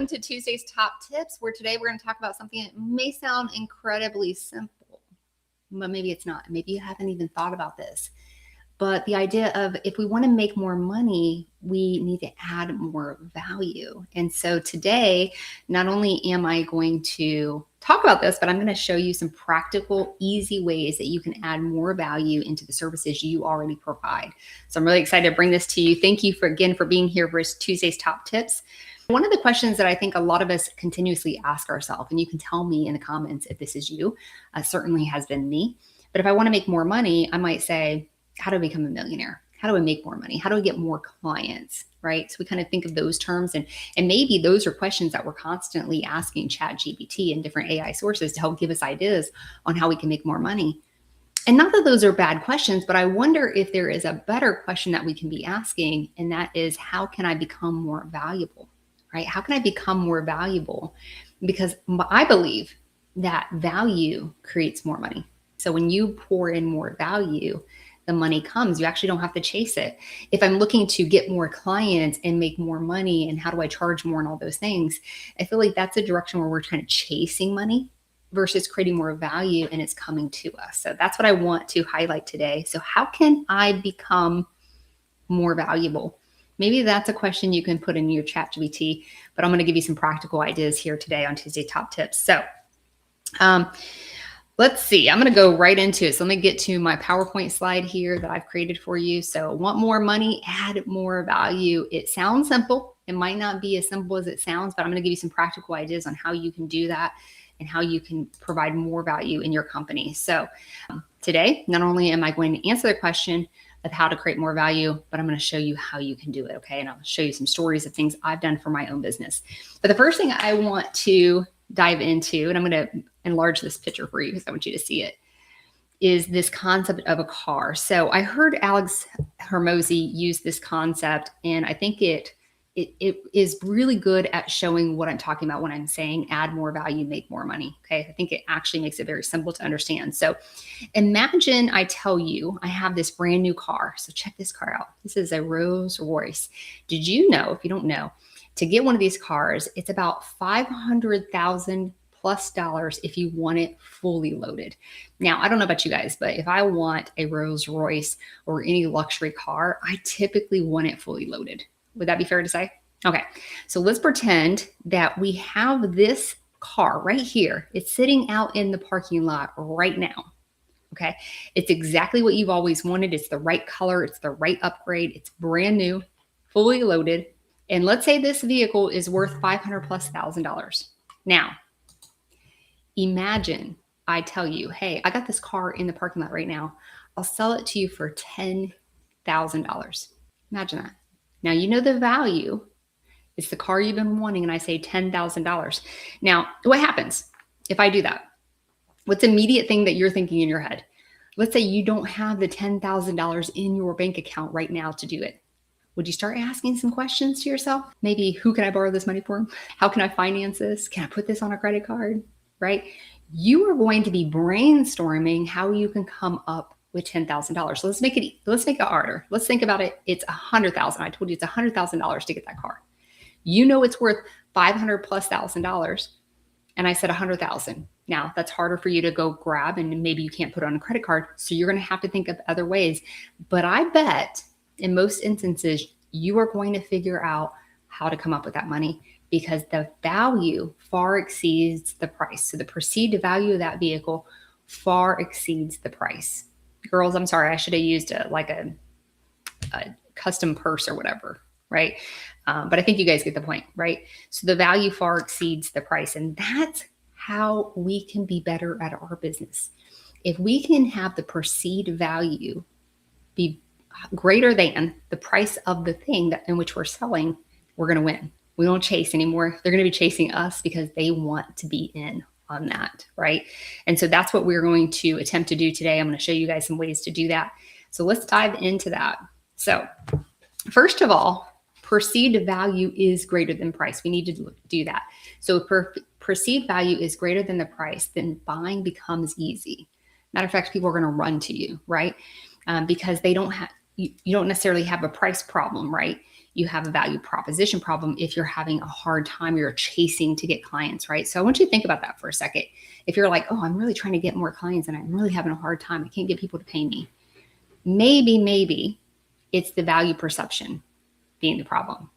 welcome to Tuesday's Top Tips, where today we're going to talk about something that may sound incredibly simple, but maybe it's not. Maybe you haven't even thought about this. But the idea of if we want to make more money, we need to add more value. And so today, not only am I going to talk about this, but I'm going to show you some practical, easy ways that you can add more value into the services you already provide. So I'm really excited to bring this to you. Thank you again for being here for Tuesday's Top Tips. One of the questions that I think a lot of us continuously ask ourselves, and you can tell me in the comments if this is you, certainly has been me. But if I want to make more money, I might say, how do I become a millionaire? How do I make more money? How do I get more clients, right? So we kind of think of those terms, and maybe those are questions that we're constantly asking ChatGPT and different AI sources to help give us ideas on how we can make more money. And not that those are bad questions, but I wonder if there is a better question that we can be asking, and that is, how can I become more valuable, right? How can I become more valuable? Because I believe that value creates more money. So when you pour in more value, the money comes. You actually don't have to chase it. If I'm looking to get more clients and make more money and how do I charge more and all those things, I feel like that's a direction where we're kind of chasing money versus creating more value and it's coming to us. So that's what I want to highlight today. So how can I become more valuable? Maybe that's a question you can put in your ChatGPT, but I'm going to give you some practical ideas here today on Tuesday Top Tips. So, let's see, I'm going to go right into it. So let me get to my PowerPoint slide here that I've created for you. So want more money, add more value. It sounds simple. It might not be as simple as it sounds, but I'm going to give you some practical ideas on how you can do that and how you can provide more value in your company. So today, not only am I going to answer the question of how to create more value, but I'm going to show you how you can do it. Okay. And I'll show you some stories of things I've done for my own business. But the first thing I want to dive into, and I'm going to enlarge this picture for you because I want you to see it, is this concept of a car. So I heard Alex Hormozi use this concept, and I think it is really good at showing what I'm talking about when I'm saying add more value, make more money. Okay. I think it actually makes it very simple to understand. So imagine I tell you I have this brand new car. So check this car out. This is a Rolls Royce. Did you know, if you don't know, to get one of these cars, it's about $500,000 plus if you want it fully loaded. Now, I don't know about you guys, but if I want a Rolls Royce or any luxury car, I typically want it fully loaded. Would that be fair to say? Okay, so let's pretend that we have this car right here. It's sitting out in the parking lot right now. Okay, it's exactly what you've always wanted. It's the right color. It's the right upgrade. It's brand new, fully loaded. And let's say this vehicle is worth $500,000+. Now, imagine I tell you, hey, I got this car in the parking lot right now. I'll sell it to you for $10,000. Imagine that. Now, you know the value. It's the car you've been wanting, and I say $10,000. Now, what happens if I do that? What's the immediate thing that you're thinking in your head? Let's say you don't have the $10,000 in your bank account right now to do it. Would you start asking some questions to yourself? Maybe, who can I borrow this money for? How can I finance this? Can I put this on a credit card? Right? You are going to be brainstorming how you can come up with $10,000. So let's make it harder. Let's think about it. It's $100,000. I told you it's $100,000 to get that car. You know it's worth $500,000+, and I said $100,000. Now that's harder for you to go grab, and maybe you can't put it on a credit card. So you're going to have to think of other ways. But I bet in most instances, you are going to figure out how to come up with that money because the value far exceeds the price. So the perceived value of that vehicle far exceeds the price. Girls, I'm sorry, I should have used a custom purse or whatever, right? But I think you guys get the point, right? So the value far exceeds the price. And that's how we can be better at our business. If we can have the perceived value be greater than the price of the thing that in which we're selling, we're going to win. We don't chase anymore. They're going to be chasing us because they want to be in on that, right? And so that's what we're going to attempt to do today. I'm going to show you guys some ways to do that. So let's dive into that. So first of all, perceived value is greater than price. We need to do that. So if perceived value is greater than the price, then buying becomes easy. Matter of fact, people are going to run to you, right? Because they don't have, you don't necessarily have a price problem, right? you have a value proposition problem if you're having a hard time, you're chasing to get clients, right? So I want you to think about that for a second. If you're like, oh, I'm really trying to get more clients and I'm really having a hard time, I can't get people to pay me. Maybe it's the value perception being the problem,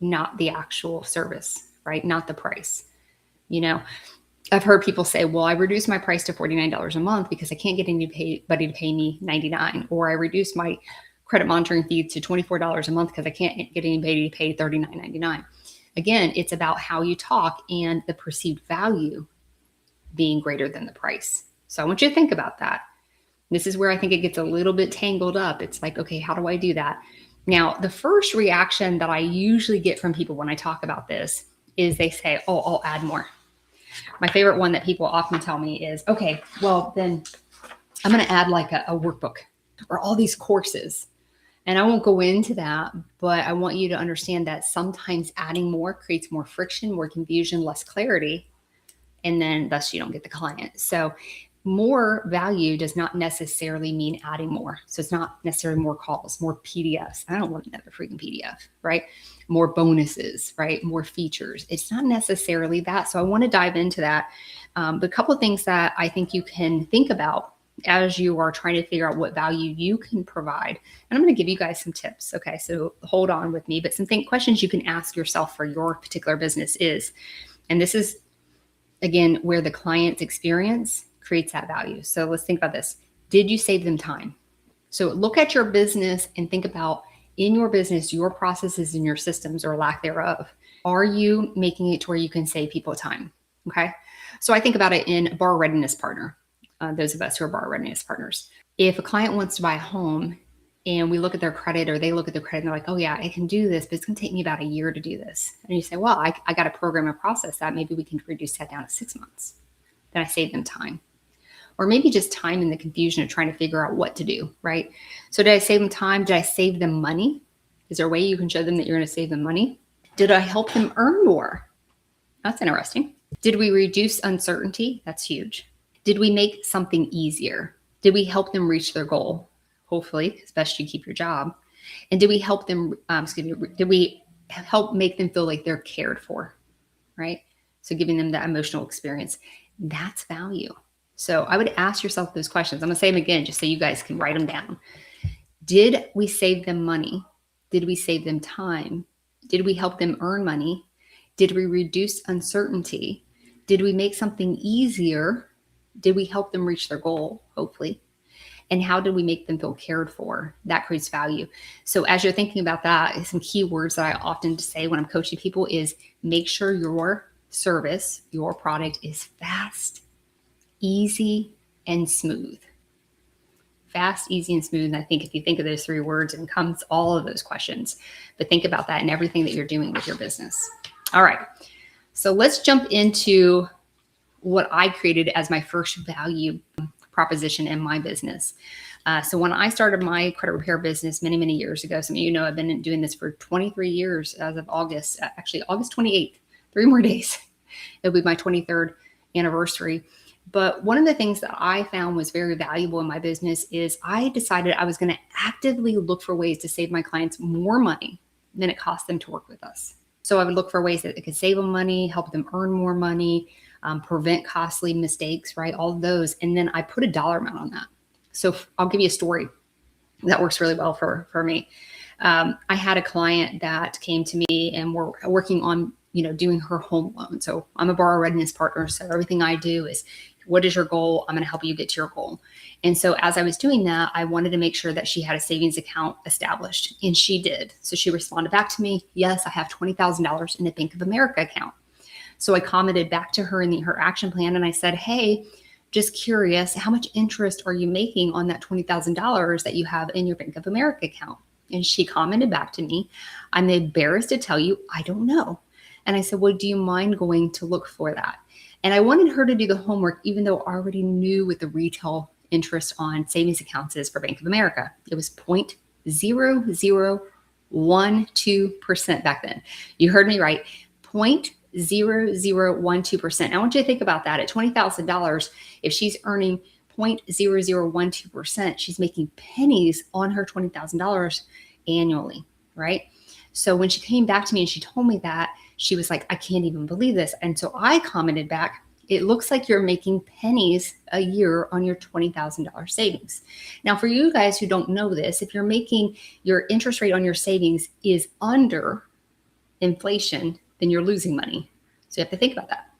not the actual service, right? Not the price. You know, I've heard people say, well, I reduced my price to $49 a month because I can't get anybody to pay me $99, or I reduced my credit monitoring fee to $24 a month because I can't get anybody to pay $39.99. Again, it's about how you talk and the perceived value being greater than the price. So I want you to think about that. This is where I think it gets a little bit tangled up. It's like, okay, how do I do that? Now, the first reaction that I usually get from people when I talk about this is they say, oh, I'll add more. My favorite one that people often tell me is, okay, well, then I'm going to add like a workbook or all these courses. And I won't go into that, but I want you to understand that sometimes adding more creates more friction, more confusion, less clarity, and then thus you don't get the client. So more value does not necessarily mean adding more. So it's not necessarily more calls, more PDFs. I don't want another freaking PDF, right? More bonuses, right? More features. It's not necessarily that. So I want to dive into that. But a couple of things that I think you can think about as you are trying to figure out what value you can provide. And I'm going to give you guys some tips. Okay, so hold on with me, but some questions you can ask yourself for your particular business is, and this is, again, where the client's experience creates that value. So let's think about this. Did you save them time? So look at your business and think about, in your business, your processes and your systems or lack thereof. Are you making it to where you can save people time? Okay. So I think about it in bar readiness partner. Those of us who are bar readiness partners. If a client wants to buy a home and we look at their credit, or they look at their credit and they're like, oh yeah, I can do this, but it's going to take me about a year to do this. And you say, well, I got a program and process that. Maybe we can reduce that down to 6 months. Then I save them time. Or maybe just time in the confusion of trying to figure out what to do, right? So did I save them time? Did I save them money? Is there a way you can show them that you're going to save them money? Did I help them earn more? That's interesting. Did we reduce uncertainty? That's huge. Did we make something easier? Did we help them reach their goal? Hopefully, as best you keep your job. And did we help them, did we help make them feel like they're cared for, right? So giving them that emotional experience, that's value. So I would ask yourself those questions. I'm going to say them again, just so you guys can write them down. Did we save them money? Did we save them time? Did we help them earn money? Did we reduce uncertainty? Did we make something easier? Did we help them reach their goal? Hopefully. And how did we make them feel cared for? That creates value. So as you're thinking about that, some key words that I often say when I'm coaching people is make sure your service, your product is fast, easy, and smooth. Fast, easy, and smooth. And I think if you think of those 3 words, it comes all of those questions. But think about that in everything that you're doing with your business. All right. So let's jump into what I created as my first value proposition in my business. So when I started my credit repair business many, many years ago, some of you know I've been doing this for 23 years as of August, actually August 28th, 3 more days. It'll be my 23rd anniversary. But one of the things that I found was very valuable in my business is I decided I was going to actively look for ways to save my clients more money than it cost them to work with us. So I would look for ways that it could save them money, help them earn more money, prevent costly mistakes, right? All of those. And then I put a dollar amount on that. So I'll give you a story that works really well for me. I had a client that came to me and we're working on, doing her home loan. So I'm a borrower readiness partner. So everything I do is, what is your goal? I'm going to help you get to your goal. And so as I was doing that, I wanted to make sure that she had a savings account established, and she did. So she responded back to me, yes, I have $20,000 in a Bank of America account. So I commented back to her in her action plan and I said, hey, just curious, how much interest are you making on that $20,000 that you have in your Bank of America account? And she commented back to me, I'm embarrassed to tell you, I don't know. And I said, well, do you mind going to look for that? And I wanted her to do the homework, even though I already knew what the retail interest on savings accounts is for Bank of America. It was 0.0012% back then. You heard me right, 0.0012%. I want you to think about that. At $20,000, if she's earning 0.0012%, she's making pennies on her $20,000 annually, right? So when she came back to me and she told me that, she was like, I can't even believe this. And so I commented back, it looks like you're making pennies a year on your $20,000 savings. Now, for you guys who don't know this, if you're making your interest rate on your savings is under inflation, then you're losing money. So you have to think about that.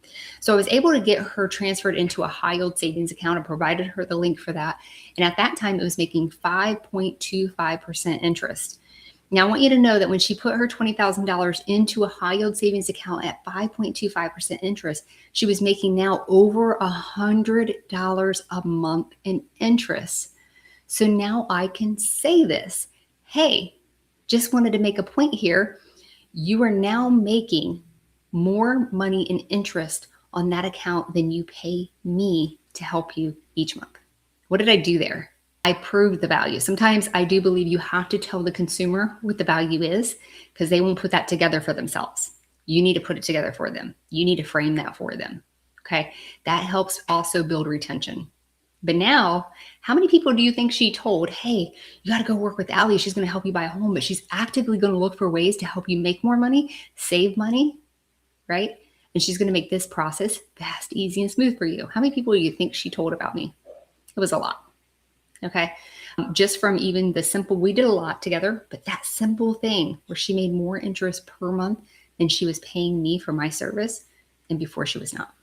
So I was able to get her transferred into a high yield savings account. I provided her the link for that. And at that time, it was making 5.25% interest. Now, I want you to know that when she put her $20,000 into a high yield savings account at 5.25% interest, she was making now over $100 a month in interest. So now I can say this, hey, just wanted to make a point here. You are now making more money in interest on that account than you pay me to help you each month. What did I do there? I proved the value. Sometimes I do believe you have to tell the consumer what the value is because they won't put that together for themselves. You need to put it together for them. You need to frame that for them. Okay. That helps also build retention. But now, how many people do you think she told, hey, you got to go work with Allie. She's going to help you buy a home, but she's actively going to look for ways to help you make more money, save money, right? And she's going to make this process fast, easy, and smooth for you. How many people do you think she told about me? It was a lot. Okay. Just from even the simple, we did a lot together, but that simple thing where she made more interest per month than she was paying me for my service and before she was not.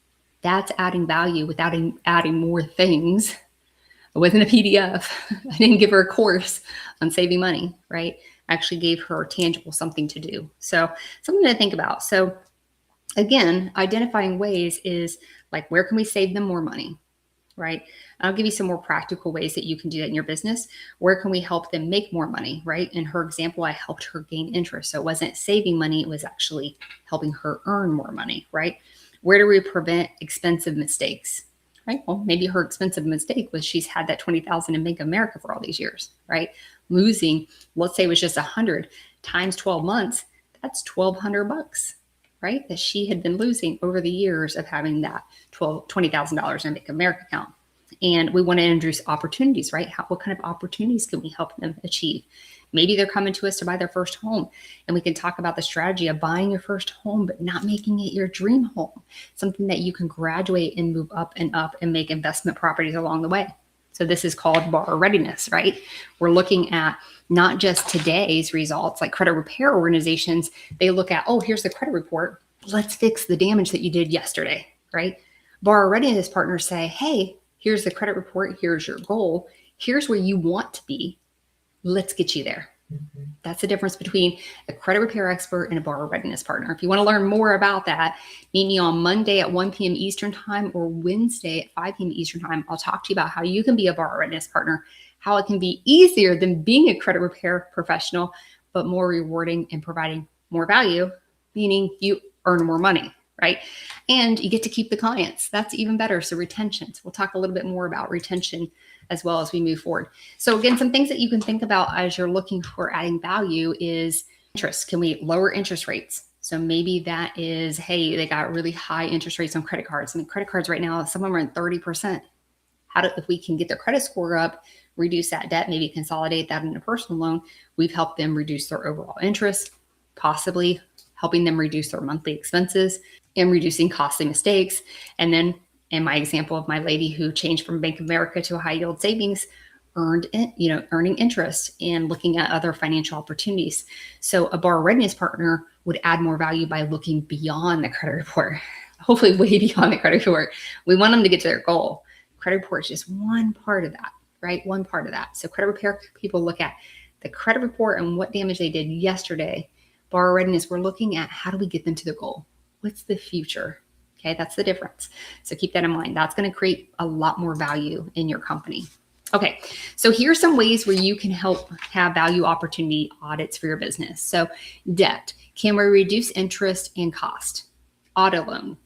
That's adding value without adding more things. It wasn't a PDF. I didn't give her a course on saving money, right? I actually gave her tangible something to do. So something to think about. So again, identifying ways is like, where can we save them more money, right? I'll give you some more practical ways that you can do that in your business. Where can we help them make more money, right? In her example, I helped her gain interest. So it wasn't saving money. It was actually helping her earn more money, right? Where do we prevent expensive mistakes, right? Well, maybe her expensive mistake was she's had that 20,000 in Bank of America for all these years, right? Losing, let's say it was just 100 times 12 months, that's $1,200, right? That she had been losing over the years of having that $20,000 in Bank of America account. And we want to introduce opportunities, right? What kind of opportunities can we help them achieve? Maybe they're coming to us to buy their first home, and we can talk about the strategy of buying your first home, but not making it your dream home, something that you can graduate and move up and make investment properties along the way. So this is called borrower readiness, right? We're looking at not just today's results, like credit repair organizations, they look at, oh, here's the credit report. Let's fix the damage that you did yesterday, right? Borrower readiness partners say, hey, here's the credit report. Here's your goal. Here's where you want to be. Let's get you there. Mm-hmm. That's the difference between a credit repair expert and a borrower readiness partner. If you want to learn more about that, meet me on Monday at 1 p.m. Eastern time or Wednesday at 5 p.m. Eastern time. I'll talk to you about how you can be a borrower readiness partner, how it can be easier than being a credit repair professional, but more rewarding and providing more value, meaning you earn more money, right? And you get to keep the clients. That's even better. So retention. So we'll talk a little bit more about retention as well as we move forward. So again, some things that you can think about as you're looking for adding value is interest. Can we lower interest rates? So maybe that is, hey, they got really high interest rates on credit cards. I mean, credit cards right now, some of them are at 30%. If we can get their credit score up, reduce that debt, maybe consolidate that in a personal loan, we've helped them reduce their overall interest, possibly helping them reduce their monthly expenses and reducing costly mistakes. And then in my example of my lady who changed from Bank of America to a high yield savings, earning interest and looking at other financial opportunities. So a borrower readiness partner would add more value by looking beyond the credit report, hopefully way beyond the credit report. We want them to get to their goal. Credit report is just one part of that, right? One part of that. So credit repair people look at the credit report and what damage they did yesterday. Borrower readiness, we're looking at how do we get them to the goal? What's the future? Okay, that's the difference. So keep that in mind. That's going to create a lot more value in your company. Okay, so here's some ways where you can help have value opportunity audits for your business. So debt, can we reduce interest and cost? Auto loan,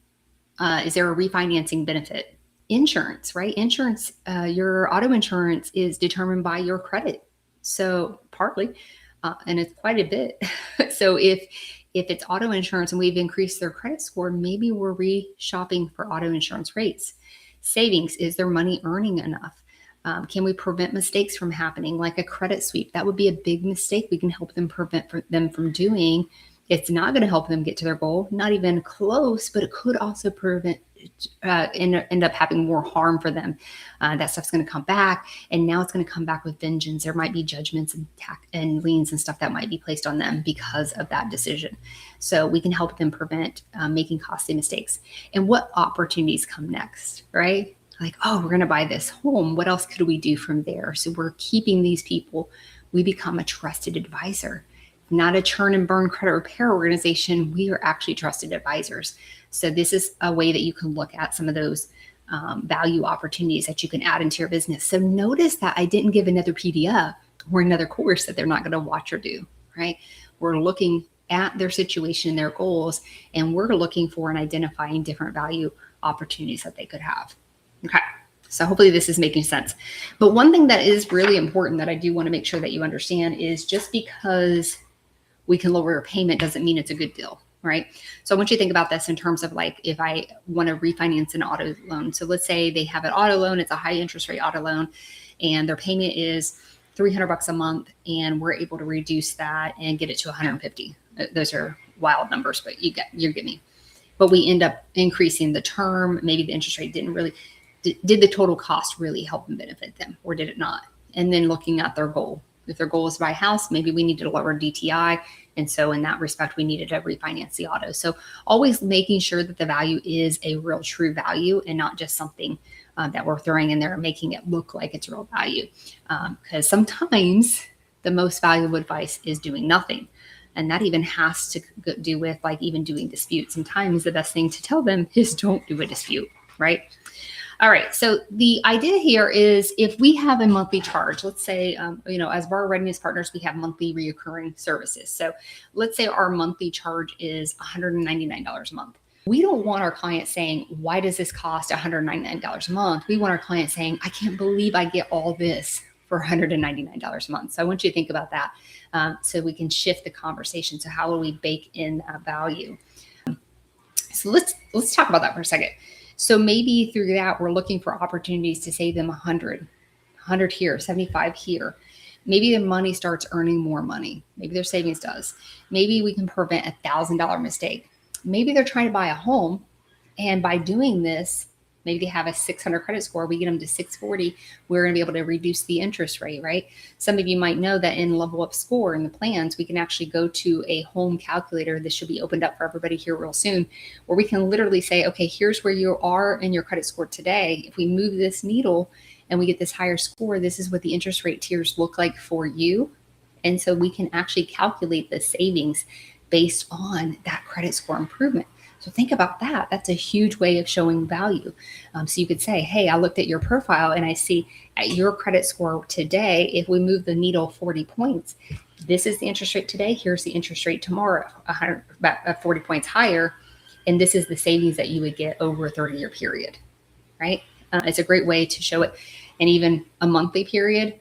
is there a refinancing benefit? Insurance, right? Insurance, your auto insurance is determined by your credit. So partly, and it's quite a bit. So if it's auto insurance and we've increased their credit score, maybe we're re-shopping for auto insurance rates. Savings, is their money earning enough? Can we prevent mistakes from happening, like a credit sweep? That would be a big mistake we can help them prevent them from doing. It's not going to help them get to their goal, not even close, but it could also prevent end up having more harm for them. That stuff's going to come back, and now it's going to come back with vengeance. There might be judgments and liens and stuff that might be placed on them because of that decision. So we can help them prevent making costly mistakes. And what opportunities come next, right? Like, oh, we're going to buy this home. What else could we do from there? So we're keeping these people. We become a trusted advisor, not a churn and burn credit repair organization. We are actually trusted advisors. So this is a way that you can look at some of those value opportunities that you can add into your business. So notice that I didn't give another PDF or another course that they're not going to watch or do, right? We're looking at their situation and their goals, and we're looking for and identifying different value opportunities that they could have. Okay, so hopefully this is making sense. But one thing that is really important that I do want to make sure that you understand is just because we can lower your payment doesn't mean it's a good deal, right? So I want you to think about this in terms of like, if I want to refinance an auto loan. So let's say they have an auto loan, it's a high interest rate auto loan, and their payment is $300 a month, and we're able to reduce that and get it to 150. Those are wild numbers, but you get me. But we end up increasing the term. Maybe the interest rate didn't really, did the total cost really help and benefit them, or did it not? And then looking at their goal. If their goal is to buy a house, maybe we needed to lower DTI. And so in that respect, we needed to refinance the auto. So always making sure that the value is a real true value and not just something that we're throwing in there and making it look like it's real value. Because sometimes the most valuable advice is doing nothing. And that even has to do with like even doing disputes. Sometimes the best thing to tell them is don't do a dispute, right? All right. So the idea here is if we have a monthly charge, let's say, as borrower readiness partners, we have monthly reoccurring services. So let's say our monthly charge is $199 a month. We don't want our client saying, why does this cost $199 a month? We want our client saying, I can't believe I get all this for $199 a month. So I want you to think about that so we can shift the conversation. So how will we bake in that value? So let's talk about that for a second. So maybe through that, we're looking for opportunities to save them 100 here, 75 here. Maybe their money starts earning more money. Maybe their savings does. Maybe we can prevent a $1,000 mistake. Maybe they're trying to buy a home, and by doing this, maybe they have a 600 credit score. We get them to 640. We're going to be able to reduce the interest rate, right? Some of you might know that in LevelUp Score, in the plans, we can actually go to a home calculator. This should be opened up for everybody here real soon, where we can literally say, okay, here's where you are in your credit score today. If we move this needle and we get this higher score, this is what the interest rate tiers look like for you. And so we can actually calculate the savings based on that credit score improvement. So think about that. That's a huge way of showing value. So you could say, hey, I looked at your profile and I see at your credit score today, if we move the needle 40 points, this is the interest rate today. Here's the interest rate tomorrow, about 40 points higher. And this is the savings that you would get over a 30-year period, right? It's a great way to show it, and even a monthly period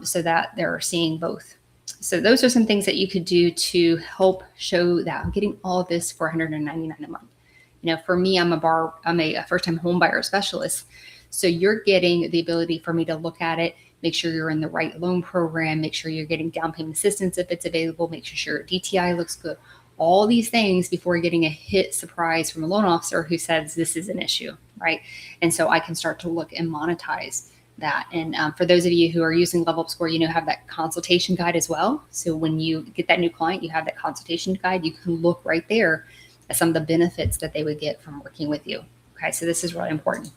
so that they're seeing both. So those are some things that you could do to help show that I'm getting all of this for $199 a month. For me, I'm a first-time home buyer specialist. So you're getting the ability for me to look at it, make sure you're in the right loan program, make sure you're getting down payment assistance if it's available, make sure your DTI looks good. All these things before getting a hit surprise from a loan officer who says this is an issue, right? And so I can start to look and monetize that. And for those of you who are using LevelUp Score, have that consultation guide as well. So when you get that new client, you have that consultation guide. You can look right there at some of the benefits that they would get from working with you. Okay, so this is really important.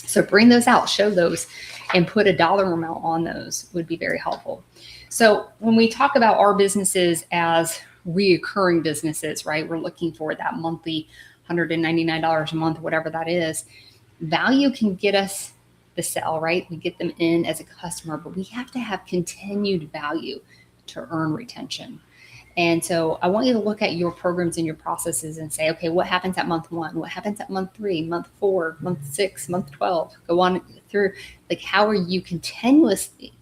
So bring those out, show those, and put a dollar amount on those would be very helpful. So when we talk about our businesses as reoccurring businesses, right, we're looking for that monthly $199 a month, whatever that is. Value can get us the sell, right? We get them in as a customer, but we have to have continued value to earn retention. And so I want you to look at your programs and your processes and say, okay, what happens at month 1? What happens at month 3, month 4, month 6, month 12? Go on through, like, how are you continuously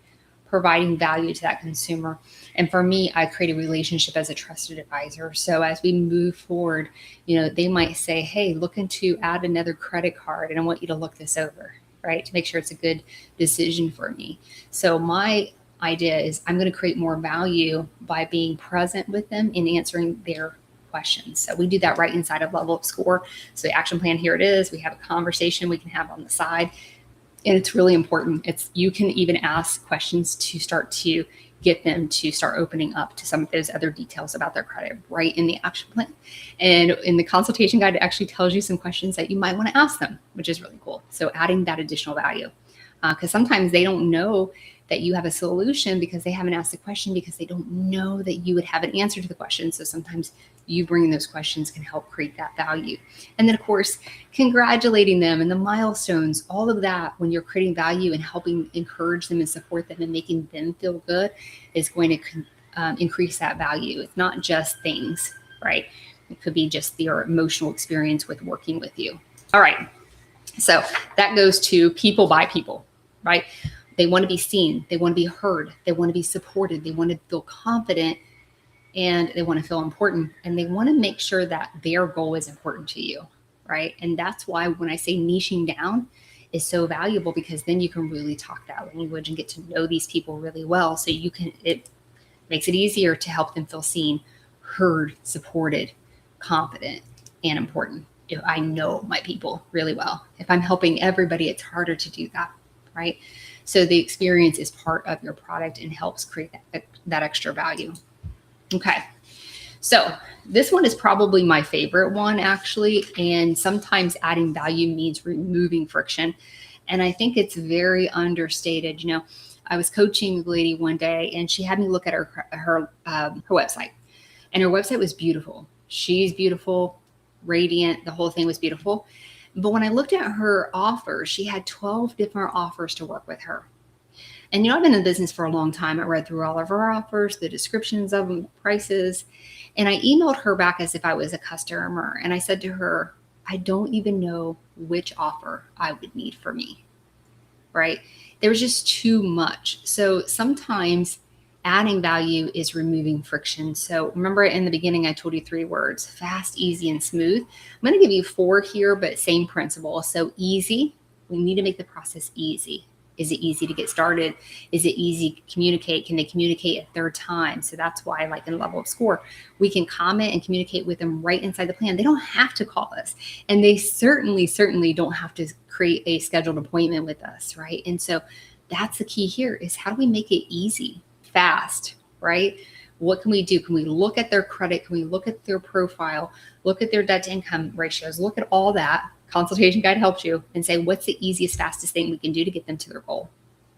providing value to that consumer? And for me, I create a relationship as a trusted advisor. So as we move forward, they might say, hey, looking to add another credit card, and I want you to look this over. right? To make sure it's a good decision for me. So my idea is I'm going to create more value by being present with them and answering their questions. So we do that right inside of LevelUp Score. So the action plan, here it is. We have a conversation we can have on the side. And it's really important. You can even ask questions to start to get them to start opening up to some of those other details about their credit right in the action plan. And in the consultation guide, it actually tells you some questions that you might want to ask them, which is really cool. So adding that additional value, because sometimes they don't know that you have a solution because they haven't asked the question, because they don't know that you would have an answer to the question. So sometimes you bringing those questions can help create that value. And then of course, congratulating them and the milestones, all of that, when you're creating value and helping encourage them and support them and making them feel good, is going to increase that value. It's not just things, right? It could be just your emotional experience with working with you. All right. So that goes to people by people, right? They want to be seen. They want to be heard. They want to be supported. They want to feel confident, and they want to feel important, and they want to make sure that their goal is important to you, right? And that's why when I say niching down is so valuable, because then you can really talk that language and get to know these people really well. So it makes it easier to help them feel seen, heard, supported, confident, and important. If I know my people really well, if I'm helping everybody, it's harder to do that, right? So the experience is part of your product and helps create that extra value. Okay. So this one is probably my favorite one, actually. And sometimes adding value means removing friction. And I think it's very understated. You know, I was coaching a lady one day and she had me look at her website, and her website was beautiful. She's beautiful, radiant. The whole thing was beautiful. But when I looked at her offers, she had 12 different offers to work with her. And, you know, I've been in business for a long time. I read through all of her offers, the descriptions of them, prices, and I emailed her back as if I was a customer. And I said to her, I don't even know which offer I would need for me, right? There was just too much. So sometimes adding value is removing friction. So remember in the beginning, I told you 3 words: fast, easy, and smooth. I'm going to give you 4 here, but same principle. So easy, we need to make the process easy. Is it easy to get started? Is it easy to communicate? Can they communicate a third time? So that's why, like in LevelUp Score, we can comment and communicate with them right inside the plan. They don't have to call us. And they certainly don't have to create a scheduled appointment with us, right? And so that's the key here, is how do we make it easy, fast, right? What can we do? Can we look at their credit? Can we look at their profile? Look at their debt to income ratios? Look at all that. Consultation guide helps you, and say, what's the easiest, fastest thing we can do to get them to their goal?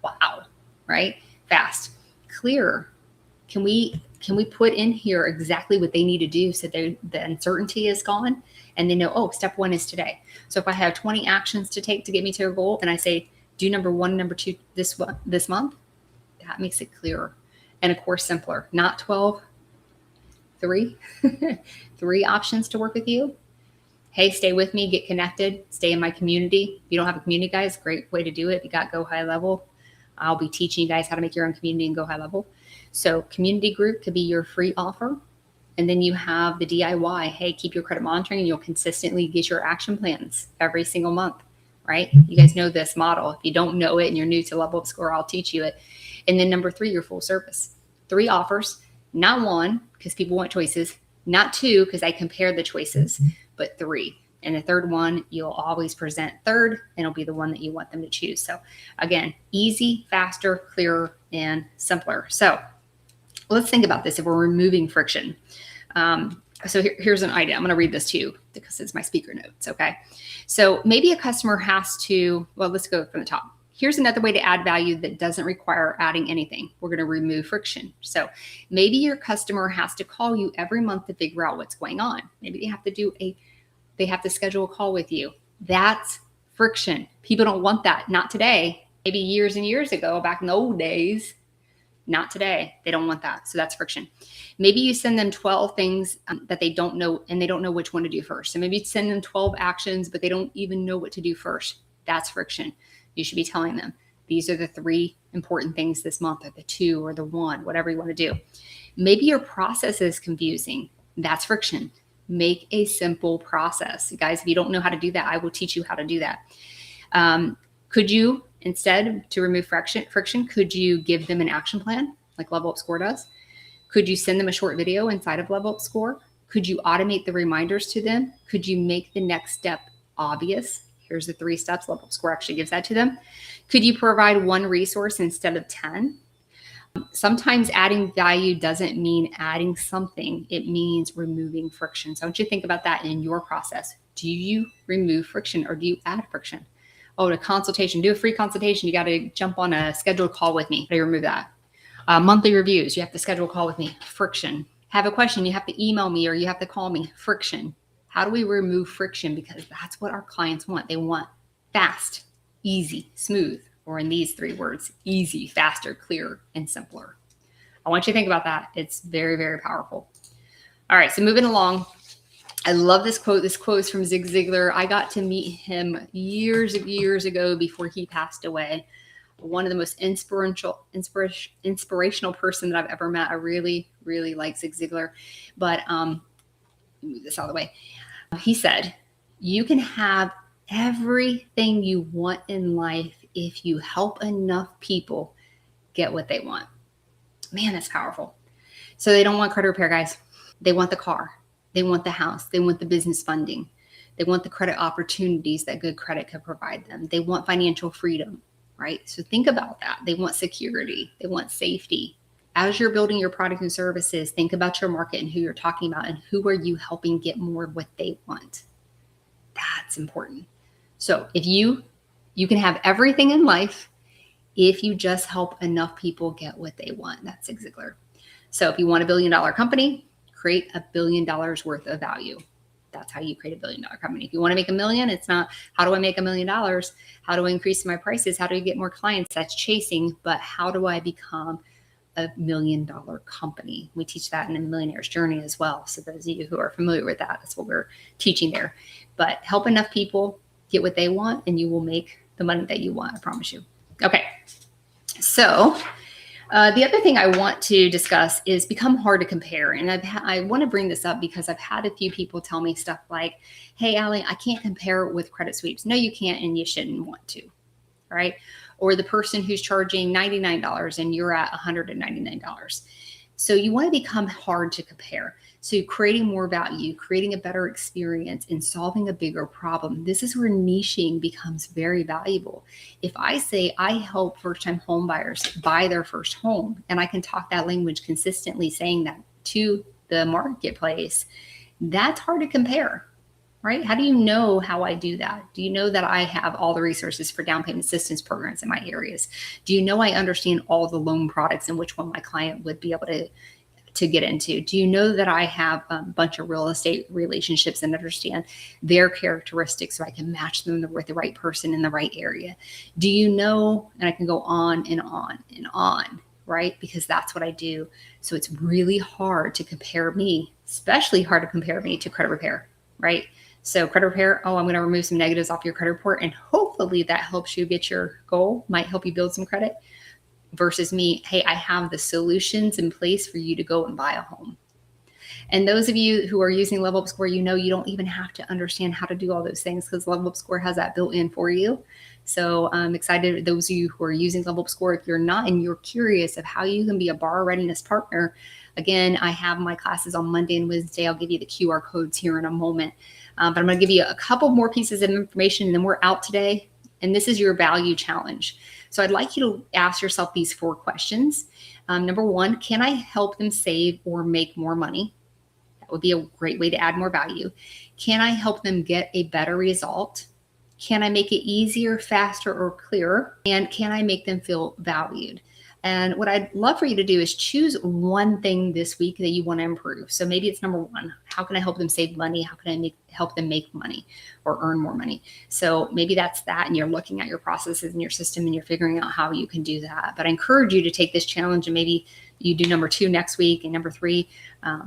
Wow, right? Fast, clear. Can we put in here exactly what they need to do so the uncertainty is gone, and they know, oh, step 1 is today. So if I have 20 actions to take to get me to a goal, and I say, do number 1, number 2 this month, that makes it clearer. And of course, simpler, not 12, 3, 3 options to work with you. Hey, stay with me, get connected, stay in my community. If you don't have a community, guys, great way to do it. If you got Go High Level, I'll be teaching you guys how to make your own community and Go High Level. So community group could be your free offer. And then you have the DIY. Hey, keep your credit monitoring and you'll consistently get your action plans every single month, right? You guys know this model. If you don't know it and you're new to LevelUp Score, I'll teach you it. And then number 3, your full service. 3 offers, not 1, because people want choices, not 2, because I compare the choices, but 3. And the third one, you'll always present third, and it'll be the one that you want them to choose. So again, easy, faster, clearer, and simpler. So let's think about this if we're removing friction. So here's an idea. I'm going to read this to you because it's my speaker notes, okay? So maybe a customer has to, well, let's go from the top. Here's another way to add value that doesn't require adding anything. We're going to remove friction. So maybe your customer has to call you every month to figure out what's going on. Maybe they have to schedule a call with you. That's friction. People don't want that. Not today. Maybe years and years ago, back in the old days. Not today. They don't want that. So that's friction. Maybe you send them 12 things that they don't know, and they don't know which one to do first. So maybe you send them 12 actions, but they don't even know what to do first. That's friction. You should be telling them, these are the 3 important things this month, or the 2 or the 1, whatever you want to do. Maybe your process is confusing. That's friction. Make a simple process. Guys, if you don't know how to do that, I will teach you how to do that. Could you, instead, to remove friction, could you give them an action plan like LevelUp Score does? Could you send them a short video inside of LevelUp Score? Could you automate the reminders to them? Could you make the next step obvious? Here's the 3 steps. LevelUp Score actually gives that to them. Could you provide 1 resource instead of 10? Sometimes adding value doesn't mean adding something. It means removing friction. So I want you to think about that in your process. Do you remove friction or do you add friction? Oh, a consultation, do a free consultation. You got to jump on a scheduled call with me. How do you remove that? Monthly reviews, you have to schedule a call with me. Friction. Have a question, you have to email me or you have to call me. Friction. How do we remove friction? Because that's what our clients want. They want fast, easy, smooth, or in these 3 words, easy, faster, clearer, and simpler. I want you to think about that. It's very, very powerful. All right, so moving along. I love this quote. This quote is from Zig Ziglar. I got to meet him years ago before he passed away. One of the most inspirational person that I've ever met. I really, really like Zig Ziglar. But move this out of the way. He said, you can have everything you want in life if you help enough people get what they want. Man, that's powerful. So they don't want credit repair, guys. They want the car. They want the house. They want the business funding. They want the credit opportunities that good credit could provide them. They want financial freedom, right? So think about that. They want security. They want safety. As you're building your product and services, think about your market and who you're talking about and who are you helping get more of what they want. That's important. So if you can have everything in life if you just help enough people get what they want. That's Zig Ziglar. So if you want $1 billion company, create $1 billion worth of value. That's how you create $1 billion company. If you want to make $1 million, it's not how do I make $1 million? How do I increase my prices? How do I get more clients? That's chasing. But how do I become $1 million company? We teach that in the Millionaire's Journey as well. So those of you who are familiar with that, that's what we're teaching there. But help enough people get what they want and you will make the money that you want. I promise you. Okay. So the other thing I want to discuss is become hard to compare. And I want to bring this up because I've had a few people tell me stuff like, hey, Allie, I can't compare with credit sweeps. No, you can't, and you shouldn't want to, right? Or the person who's charging $99 and you're at $199. So you want to become hard to compare. So creating more value, creating a better experience, and solving a bigger problem. This is where niching becomes very valuable. If I say I help first-time home buyers buy their first home, and I can talk that language consistently saying that to the marketplace, that's hard to compare, right? How do you know how I do that? Do you know that I have all the resources for down payment assistance programs in my areas? Do you know I understand all the loan products and which one my client would be able to get into? Do you know that I have a bunch of real estate relationships and understand their characteristics so I can match them with the right person in the right area? Do you know, and I can go on and on and on, right? Because that's what I do. So it's really hard to compare me, especially hard to compare me to credit repair, right? So credit repair, oh, I'm going to remove some negatives off your credit report and hopefully that helps you get your goal, might help you build some credit. Versus me, hey, I have the solutions in place for you to go and buy a home. And those of you who are using LevelUp Score, you know you don't even have to understand how to do all those things because LevelUp Score has that built in for you. So I'm excited, those of you who are using LevelUp Score, if you're not and you're curious of how you can be a borrower readiness partner, again, I have my classes on Monday and Wednesday. I'll give you the QR codes here in a moment. But I'm going to give you a couple more pieces of information and then we're out today. And this is your value challenge. So I'd like you to ask yourself these 4 questions. Number 1, can I help them save or make more money? That would be a great way to add more value. Can I help them get a better result? Can I make it easier, faster, or clearer? And can I make them feel valued? And what I'd love for you to do is choose one thing this week that you want to improve. So maybe it's number 1, how can I help them save money? How can I help them make money or earn more money? So maybe that's that, and you're looking at your processes and your system and you're figuring out how you can do that. But I encourage you to take this challenge and maybe you do number 2 next week and number 3,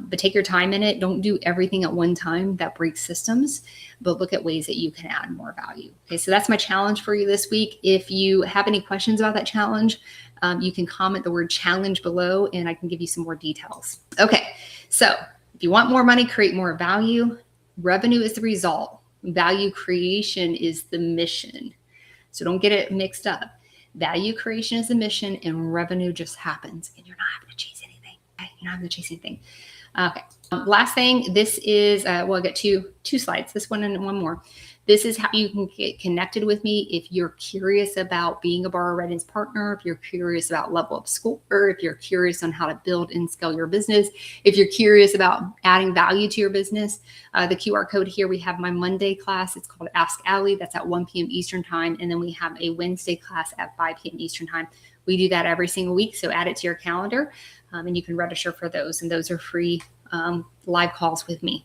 but take your time in it. Don't do everything at one time. That breaks systems, but look at ways that you can add more value. Okay, so that's my challenge for you this week. If you have any questions about that challenge, you can comment the word challenge below and I can give you some more details. Okay, so if you want more money, create more value. Revenue is the result. Value creation is the mission. So don't get it mixed up. Value creation is the mission and revenue just happens, and you're not having to chase anything. Okay? You're not having to chase anything. Okay. Last thing, this is, well, I got two slides, this one and one more. This is how you can get connected with me if you're curious about being a borrower readiness partner, if you're curious about LevelUp School, or if you're curious on how to build and scale your business, if you're curious about adding value to your business. The QR code here, we have my Monday class. It's called Ask Allie. That's at 1 p.m. Eastern time. And then we have a Wednesday class at 5 p.m. Eastern time. We do that every single week. So add it to your calendar and you can register for those. And those are free live calls with me.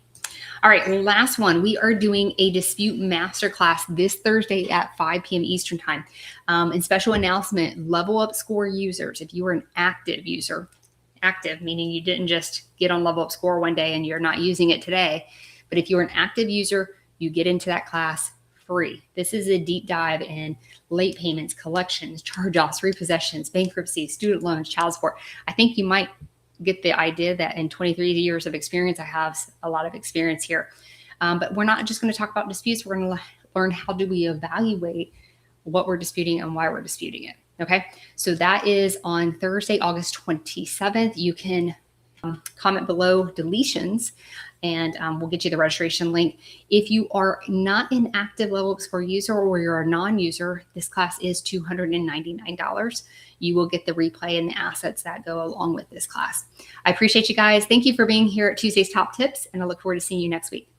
All right, last one. We are doing a dispute masterclass this Thursday at 5 p.m. Eastern time. And special announcement, LevelUp Score users, if you are an active user, active meaning you didn't just get on LevelUp Score one day and you're not using it today, but if you're an active user, you get into that class free. This is a deep dive in late payments, collections, charge-offs, repossessions, bankruptcy, student loans, child support. I think you might get the idea that in 23 years of experience, I have a lot of experience here. But we're not just going to talk about disputes. We're going to learn how do we evaluate what we're disputing and why we're disputing it. Okay. So that is on Thursday, August 27th. You can comment below deletions and we'll get you the registration link. If you are not an active LevelUp Score user or you're a non-user, this class is $299. You will get the replay and the assets that go along with this class. I appreciate you guys. Thank you for being here at Tuesday's Top Tips, and I look forward to seeing you next week.